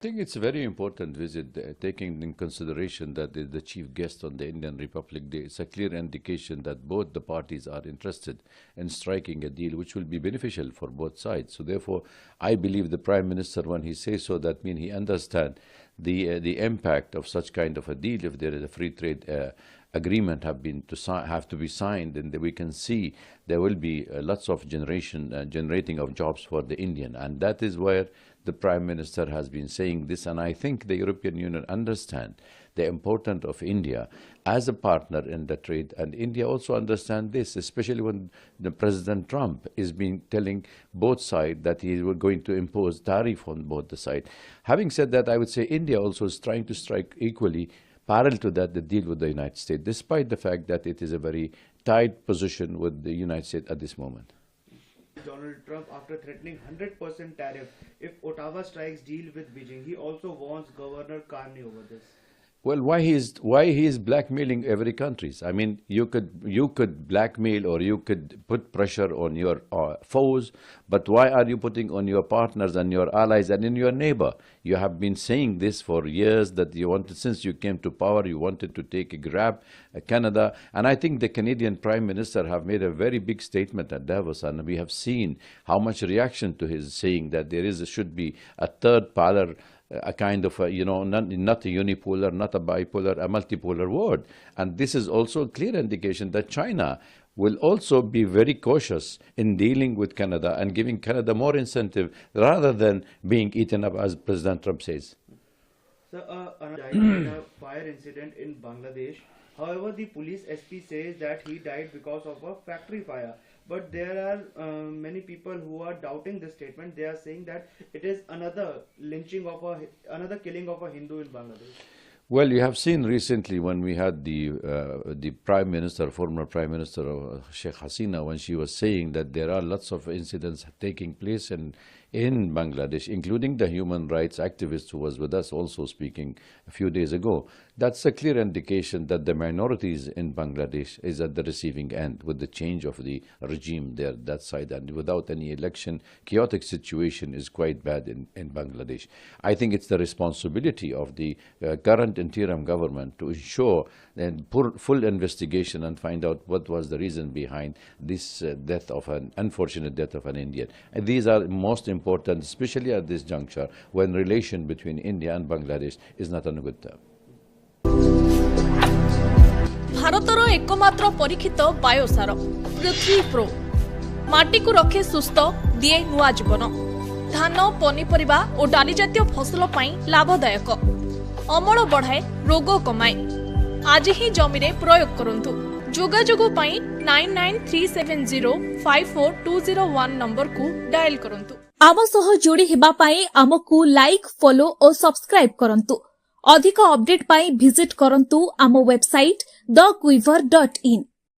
I think it's a very important visit, taking in consideration that the chief guest on the Indian Republic Day. It's a clear indication that both the parties are interested in striking a deal which will be beneficial for both sides. So therefore, I believe the Prime Minister, when he says so, that means he understands the impact of such kind of a deal. If there is a free trade agreement have to be signed, and we can see there will be lots of generating of jobs for the Indian, and that is where the Prime Minister has been saying this. And I think the European Union understand the importance of India as a partner in the trade, and India also understand this, especially when the President Trump is being telling both sides that he is going to impose tariff on both the sides. Having said that, I would say India also is trying to strike equally parallel to that the deal with the United States, despite the fact that it is a very tight position with the United States at this moment. Donald Trump, after threatening 100% tariff if Ottawa strikes deal with Beijing, he also warns Governor Carney over this. Well, why he is blackmailing every country? I mean, you could blackmail, or you could put pressure on your foes, but why are you putting on your partners and your allies and in your neighbor? You have been saying this for years, that you wanted, since you came to power, you wanted to take a grab at Canada. And I think the Canadian Prime Minister have made a very big statement at Davos, and we have seen how much reaction to his saying that should be a third polar, a kind of a, not a unipolar, not a bipolar, a multipolar world. And this is also a clear indication that China will also be very cautious in dealing with Canada and giving Canada more incentive rather than being eaten up, as President Trump says. So, died in a fire incident in Bangladesh. However, the police SP says that he died because of a factory fire. But there are many people who are doubting this statement. They are saying that it is another killing of a Hindu in Bangladesh. Well, you have seen recently when we had the Prime Minister, former Prime Minister Sheikh Hasina, when she was saying that there are lots of incidents taking place in Bangladesh, including the human rights activist who was with us also speaking a few days ago. That's a clear indication that the minorities in Bangladesh is at the receiving end with the change of the regime there, that side, and without any election, chaotic situation is quite bad in Bangladesh. I think it's the responsibility of the current interim government to ensure and full investigation and find out what was the reason behind this unfortunate death of an Indian. And these are most important, especially at this juncture when relation between India and Bangladesh is not on a good term. भारतर एकमात्र परीक्षित बायोसार पृथ्वी pro माटी को रखे सुस्थ दिए नुआ जीवन धान पनीपरिबा और डाली जातीय फसल पाई लाभदायक अमल बढ़ाए रोग कमाए आज ही जमी रे प्रयोग करंतु जोगाजोग पाई 9937054201 नंबर को डायल करंतु आम सह जोड़ी हेबा पाई आमको लाइक फॉलो और सब्सक्राइब करंतु अधिक अपडेट पाई विजिट करंतु आम वेबसाइट thequiver.in